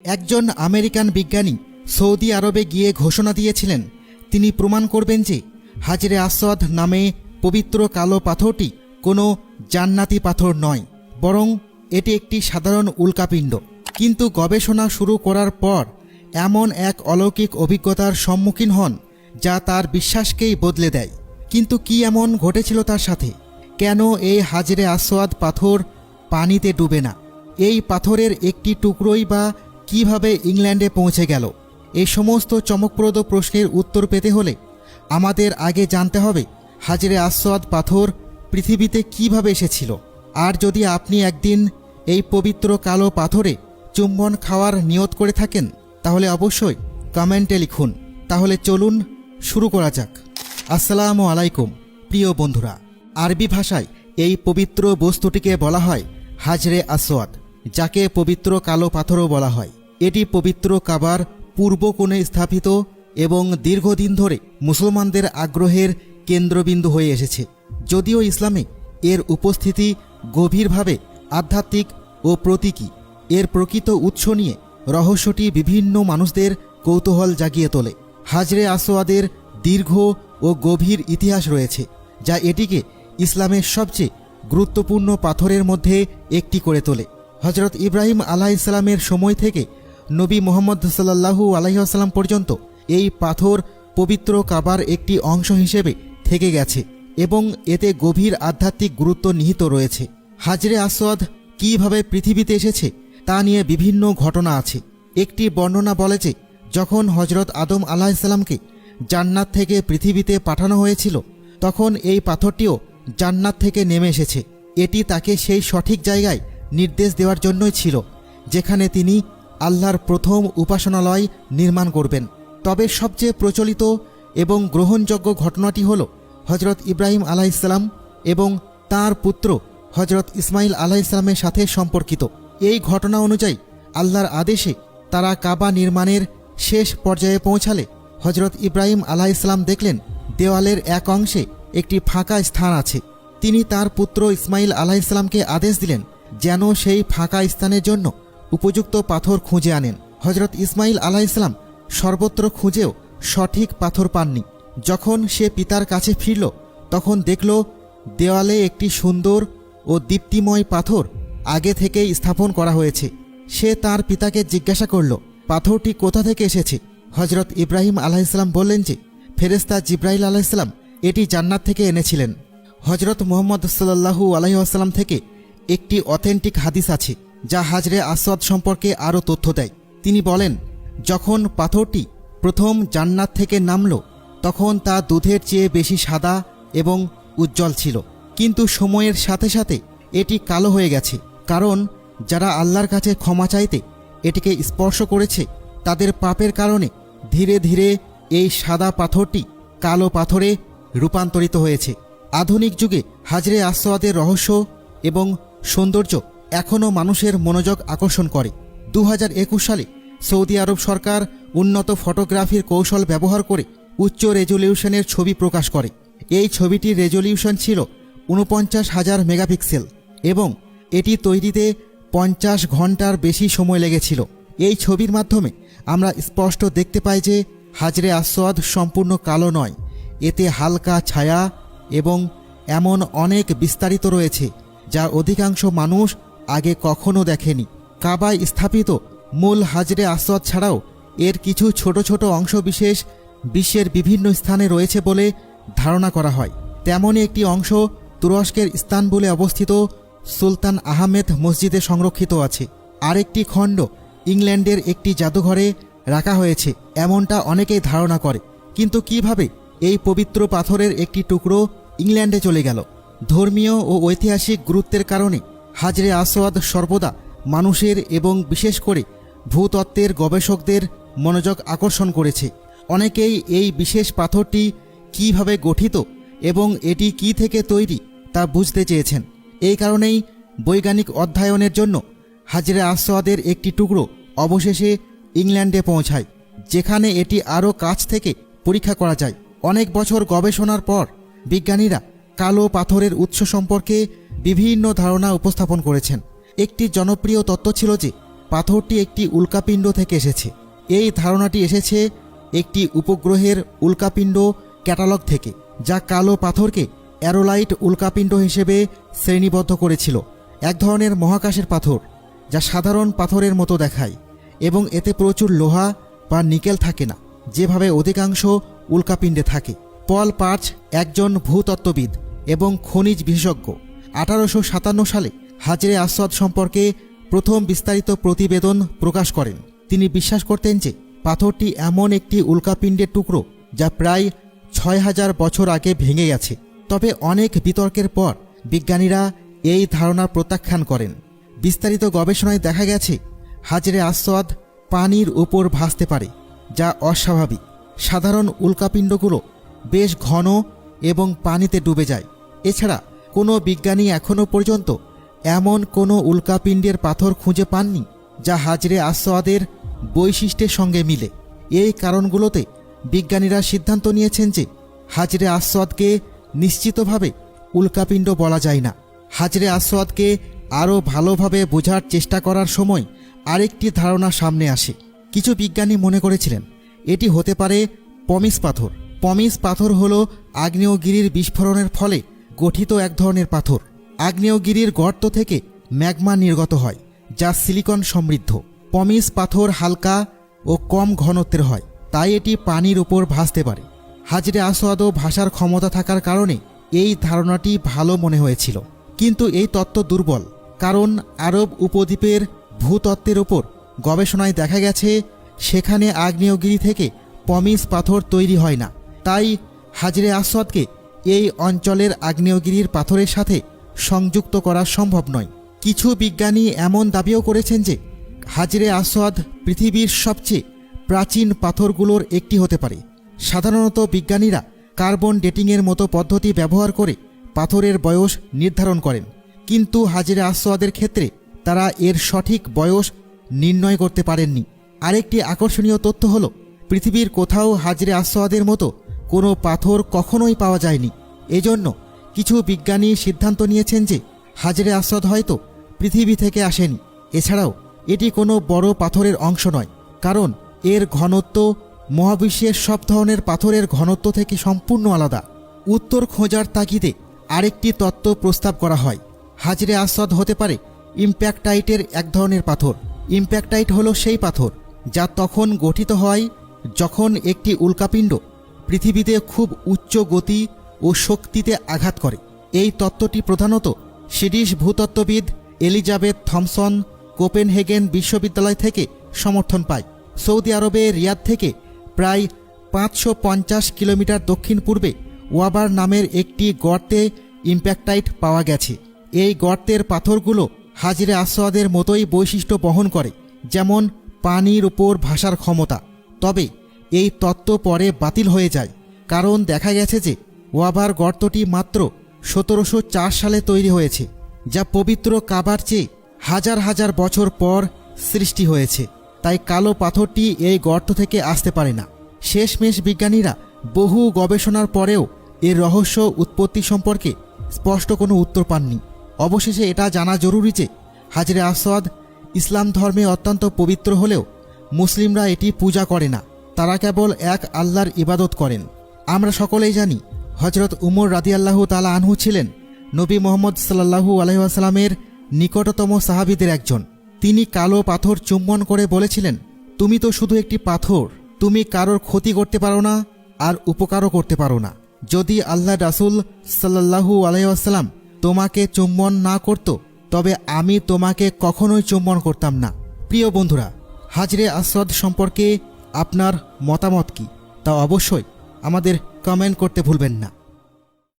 একজন আমেরিকান বিজ্ঞানী সৌদি আরবে গিয়ে ঘোষণা দিয়েছিলেন তিনি প্রমাণ করবেন যে হাজরে আসওয়াদ নামে পবিত্র কালো পাথরটি কোনো জান্নাতি পাথর নয়, বরং এটি একটি সাধারণ উল্কাপিণ্ড। কিন্তু গবেষণা শুরু করার পর এমন এক অলৌকিক অভিজ্ঞতার সম্মুখীন হন যা তার বিশ্বাসকেই বদলে দেয়। কিন্তু কি এমন ঘটেছিল তার সাথে? কেন এই হাজরে আসওয়াদ পাথর পানিতে ডুবে না? এই পাথরের একটি টুকরোই বা কিভাবে ইংল্যান্ডে পৌঁছে গেল? এই সমস্ত চমকপ্রদ প্রশ্নের উত্তর পেতে হলে আমাদের আগে জানতে হবে হাজরে আসওয়াদ পাথর পৃথিবীতে কিভাবে এসেছিল। আর যদি আপনি একদিন এই পবিত্র কালো পাথরে চুম্বন খাওয়ার নিয়ত করে থাকেন তাহলে অবশ্যই কমেন্টে লিখুন। তাহলে চলুন শুরু করা যাক। আসসালামু আলাইকুম প্রিয় বন্ধুরা। আরবি ভাষায় এই পবিত্র বস্তুটিকে বলা হয় হাজরে আসওয়াদ, যাকে পবিত্র কালো পাথরও বলা হয়। এটি পবিত্র কাবার পূর্ব কোণে স্থাপিত এবং দীর্ঘদিন ধরে মুসলমানদের আগ্রহের কেন্দ্রবিন্দু হয়ে এসেছে। যদিও ইসলামে এর উপস্থিতি গভীরভাবে আধ্যাত্মিক ও প্রতীকী, এর প্রকৃত উৎস নিয়ে রহস্যটি বিভিন্ন মানুষদের কৌতূহল জাগিয়ে তোলে। হাজরে আসওয়াদের দীর্ঘ ও গভীর ইতিহাস রয়েছে, যা এটিকে ইসলামের সবচেয়ে গুরুত্বপূর্ণ পাথরের মধ্যে একটি করে তোলে। হজরত ইব্রাহিম আলাইহিসসালামের সময় থেকে নবী মুহাম্মদ সাল্লাল্লাহু আলাইহি ওয়াসাল্লাম পর্যন্ত এই পাথর পবিত্র কাবার একটি অংশ হিসেবে থেকে গেছে এবং এতে গভীর আধ্যাত্মিক গুরুত্ব নিহিত রয়েছে। হাজরে আসওয়াদ কিভাবে পৃথিবীতে এসেছে তা নিয়ে বিভিন্ন ঘটনা আছে। একটি বর্ণনা বলে যে যখন হজরত আদম আলাইহিসসালামকে জান্নাত থেকে পৃথিবীতে পাঠানো হয়েছিল তখন এই পাথরটিও জান্নাত থেকে নেমে এসেছে। এটি তাকে সেই সঠিক জায়গায় নির্দেশ দেওয়ার জন্যই ছিল যেখানে তিনি আল্লাহর প্রথম উপাসনালয় নির্মাণ করবেন। তবে সবচেয়ে প্রচলিত এবং গ্রহণযোগ্য ঘটনাটি হল হজরত ইব্রাহিম আলাইহিসসালাম এবং তাঁর পুত্র হজরত ইসমাইল আলাইহিসসালামের সাথে সম্পর্কিত। এই ঘটনা অনুযায়ী আল্লাহর আদেশে তারা কাবা নির্মাণের শেষ পর্যায়ে পৌঁছালে হজরত ইব্রাহিম আলাইহিসসালাম দেখলেন দেওয়ালের এক অংশে একটি ফাঁকা স্থান আছে। তিনি তার পুত্র ইসমাইল আলাইহিসসালামকে আদেশ দিলেন যেন সেই ফাঁকা স্থানের জন্য উপযুক্ত পাথর খুঁজে আনেন। হজরত ইসমাইল আলাইহিসসালাম সর্বত্র খুঁজেও সঠিক পাথর পাননি। যখন সে পিতার কাছে ফিরল তখন দেখল দেওয়ালে একটি সুন্দর ও দীপ্তিময় পাথর আগে থেকেই স্থাপন করা হয়েছে। সে তার পিতাকে জিজ্ঞাসা করল পাথরটি কোথা থেকে এসেছে। হজরত ইব্রাহিম আলাইহিসসালাম বললেন যে ফেরেশতা জিব্রাইল আলাইহিসসালাম এটি জান্নাত থেকে এনেছিলেন। হজরত মুহাম্মদ সাল্লাল্লাহু আলাইহি ওয়াসাল্লাম থেকে একটি অথেন্টিক হাদিস আছে যা হাজরে আসওয়াদ সম্পর্কে আরও তথ্য দেয়। তিনি বলেন যখন পাথরটি প্রথম জান্নাত থেকে নামল তখন তা দুধের চেয়ে বেশি সাদা এবং উজ্জ্বল ছিল, কিন্তু সময়ের সাথে সাথে এটি কালো হয়ে গেছে, কারণ যারা আল্লাহর কাছে ক্ষমা চাইতে এটিকে স্পর্শ করেছে তাদের পাপের কারণে ধীরে ধীরে এই সাদা পাথরটি কালো পাথরে রূপান্তরিত হয়েছে। আধুনিক যুগে হাজরে আসওয়াদের রহস্য এবং সৌন্দর্য এখনও মানুষের মনোযোগ আকর্ষণ করে। 2021 সালে সৌদি আরব সরকার উন্নত ফটোগ্রাফির কৌশল ব্যবহার করে উচ্চ রেজলিউশনের ছবি প্রকাশ করে। এই ছবিটির রেজলিউশন ছিল 49,000 মেগাপিক্সেল এবং এটি তৈরিতে 50 ঘন্টার বেশি সময় লেগেছিল। এই ছবির মাধ্যমে আমরা স্পষ্ট দেখতে পাই যে হাজরে আসওয়াদ সম্পূর্ণ কালো নয়, এতে হালকা ছায়া এবং এমন অনেক বিস্তারিত রয়েছে যা অধিকাংশ মানুষ আগে কখনো দেখেনি। কাবায় স্থাপিত মূল হাজরে আসওয়াদ ছাড়াও এর কিছু ছোট ছোট অংশবিশেষ বিশ্বের বিভিন্ন স্থানে রয়েছে বলে ধারণা করা হয়। তেমনই একটি অংশ তুরস্কের ইস্তানবুলে অবস্থিত সুলতান আহমেদ মসজিদে সংরক্ষিত আছে। আরেকটি খণ্ড ইংল্যান্ডের একটি জাদুঘরে রাখা হয়েছে এমনটা অনেকেই ধারণা করে। কিন্তু কিভাবে এই পবিত্র পাথরের একটি টুকরো ইংল্যান্ডে চলে গেল? ধর্মীয় ও ঐতিহাসিক গুরুত্বের কারণে হাজরে আসওয়াদ সর্বদা মানুষের এবং বিশেষ করে ভূতত্ত্বের গবেষকদের মনোযোগ আকর্ষণ করেছে। অনেকেই এই বিশেষ পাথরটি কিভাবে গঠিত এবং এটি কি থেকে তৈরি তা বুঝতে চেয়েছেন। এই কারণেই বৈজ্ঞানিক অধ্যয়নের জন্য হাজরে আসওয়াদের একটি টুকরো অবশেষে ইংল্যান্ডে পৌঁছায়, যেখানে এটি আরও কাছ থেকে পরীক্ষা করা যায়। অনেক বছর গবেষণার পর বিজ্ঞানীরা কালো পাথরের উৎস সম্পর্কে বিভিন্ন ধারণা উপস্থাপন করেছেন। একটি জনপ্রিয় তত্ত্ব ছিল যে পাথরটি একটি উল্কাপিণ্ড থেকে এসেছে। এই ধারণাটি এসেছে একটি উপগ্রহের উল্কাপিণ্ড ক্যাটালগ থেকে, যা কালো পাথরকে অ্যারোলাইট উল্কাপিণ্ড হিসেবে শ্রেণীবদ্ধ করেছিল। এক ধরনের মহাকাশের পাথর যা সাধারণ পাথরের মতো দেখায় এবং এতে প্রচুর লোহা বা নিকেল থাকে না, যেভাবে অধিকাংশ উল্কাপিণ্ডে থাকে। পল পার্চ একজন ভূতত্ত্ববিদ এবং খনিজ বিশেষজ্ঞ 1857 সালে হাজরে আসওয়াদ সম্পর্কে প্রথম বিস্তারিত প্রতিবেদন প্রকাশ করেন। তিনি বিশ্বাস করতেন যে পাথরটি এমন একটি উল্কাপিণ্ডের টুকরো যা প্রায় 6000 বছর আগে ভেঙে গেছে। তবে অনেক বিতর্কের পর বিজ্ঞানীরা এই ধারণা প্রত্যাখ্যান করেন। বিস্তারিত গবেষণায় দেখা গেছে হাজরে আসওয়াদ পানির উপর ভাসতে পারে, যা অস্বাভাবিক। সাধারণ উল্কাপিণ্ডগুলো বেশ ঘন এবং পানিতে ডুবে যায়। এছাড়া কোনো বিজ্ঞানী এখনও পর্যন্ত এমন কোনো উল্কাপিণ্ডের পাথর খুঁজে পাননি যা হাজরে আসওয়াদের বৈশিষ্ট্যের সঙ্গে মিলে। এই কারণগুলোতে বিজ্ঞানীরা সিদ্ধান্ত নিয়েছেন যে হাজরে আসওয়াদকে নিশ্চিতভাবে উল্কাপিণ্ড বলা যায় না। হাজরে আসওয়াদকে আরও ভালোভাবে বোঝার চেষ্টা করার সময় আরেকটি ধারণা সামনে আসে। কিছু বিজ্ঞানী মনে করেছিলেন এটি হতে পারে পমিস পাথর। পমিস পাথর হল আগ্নেয়গিরির বিস্ফোরণের ফলে গঠিত এক ধরনের পাথর। আগ্নেয়গিরির গর্ত থেকে ম্যাগমা নির্গত হয়, যা সিলিকন সমৃদ্ধ। পমিস পাথর হালকা ও কম ঘনত্বের হয়, তাই এটি পানির উপর ভাসতে পারে। হাজরে আসওয়াদও ভাসার ক্ষমতা থাকার কারণে এই ধারণাটি ভালো মনে হয়েছিল। কিন্তু এই তত্ত্ব দুর্বল, কারণ আরব উপদ্বীপের ভূতত্ত্বের ওপর গবেষণায় দেখা গেছে সেখানে আগ্নেয়গিরি থেকে পমিস পাথর তৈরি হয় না। তাই হাজরে আসওয়াদকে এই অঞ্চলের আগ্নেয়গিরির পাথরের সাথে সংযুক্ত করা সম্ভব নয়। কিছু বিজ্ঞানী এমন দাবিও করেছেন যে হাজরে আসওয়াদ পৃথিবীর সবচেয়ে প্রাচীন পাথরগুলোর একটি হতে পারে। সাধারণত বিজ্ঞানীরা কার্বন ডেটিংয়ের মতো পদ্ধতি ব্যবহার করে পাথরের বয়স নির্ধারণ করেন, কিন্তু হাজরে আসওয়াদের ক্ষেত্রে তারা এর সঠিক বয়স নির্ণয় করতে পারেননি। আরেকটি আকর্ষণীয় তথ্য হল পৃথিবীর কোথাও হাজরে আসওয়াদের মতো কোনো পাথর কখনোই পাওয়া যায়নি। এজন্য কিছু বিজ্ঞানী সিদ্ধান্ত নিয়েছেন যে হাজরে আসওয়াদ হয়তো পৃথিবী থেকে আসেনি। এছাড়াও এটি কোনো বড় পাথরের অংশ নয়, কারণ এর ঘনত্ব মহাবিশ্বের সব ধরনের পাথরের ঘনত্ব থেকে সম্পূর্ণ আলাদা। উত্তর খোঁজার তাগিদে আরেকটি তত্ত্ব প্রস্তাব করা হয়। হাজরে আসওয়াদ হতে পারে ইম্প্যাক্টাইটের এক ধরনের পাথর। ইম্প্যাক্টাইট হলো সেই পাথর যা তখন গঠিত হয় যখন একটি উল্কাপিণ্ড পৃথিবীতে খুব উচ্চ গতি ও শক্তিতে আঘাত করে। এই তত্ত্বটি প্রধানত সুইডিশ ভূতত্ত্ববিদ এলিজাবেথ থমসন কোপেনহেগেন বিশ্ববিদ্যালয় থেকে সমর্থন পায়। সৌদি আরবে রিয়াদ থেকে প্রায় 550 কিলোমিটার দক্ষিণ পূর্বে ওয়াবার নামের একটি গর্তে ইম্প্যাক্টাইট পাওয়া গেছে। এই গর্তের পাথরগুলো হাজরে আসওয়াদের মতোই বৈশিষ্ট্য বহন করে, যেমন পানির উপর ভাসার ক্ষমতা। তবে এই তত্ত্ব পরে বাতিল হয়ে যায়, কারণ দেখা গেছে যে ওয়াবার গর্তটি মাত্র 1704 সালে তৈরি হয়েছে, যা পবিত্র কাবার চেয়ে হাজার হাজার বছর পর সৃষ্টি হয়েছে। তাই কালো পাথরটি এই গর্ত থেকে আসতে পারে না। শেষমেশ বিজ্ঞানীরা বহু গবেষণার পরেও এর রহস্য উৎপত্তি সম্পর্কে স্পষ্ট কোনো উত্তর পাননি। অবশেষে এটা জানা জরুরি যে হাজরে আসওয়াদ ইসলাম ধর্মে অত্যন্ত পবিত্র হলেও মুসলিমরা এটি পূজা করে না, তারা কেবল এক আল্লাহর ইবাদত করেন। আমরা সকলেই জানি হজরত উমর রাদিয়াল্লাহু তাআলা আনহু ছিলেন নবী মুহাম্মদ সাল্লাল্লাহু আলাইহি ওয়াসাল্লামের নিকটতম সাহাবীদের একজন। তিনি কালো পাথর চুম্বন করে বলেছিলেন, তুমি তো শুধু একটি পাথর, তুমি কারোর ক্ষতি করতে পারো না আর উপকারও করতে পারো না। যদি আল্লাহ রাসূল সাল্লাল্লাহু আলাইহি ওয়াসাল্লাম তোমাকে চুম্বন না করত, তবে আমি তোমাকে কখনোই চুম্বন করতাম না। প্রিয় বন্ধুরা, হাজরে আসওয়াদ সম্পর্কে আপনার মতামত কি তা অবশ্যই আমাদের কমেন্ট করতে ভুলবেন না।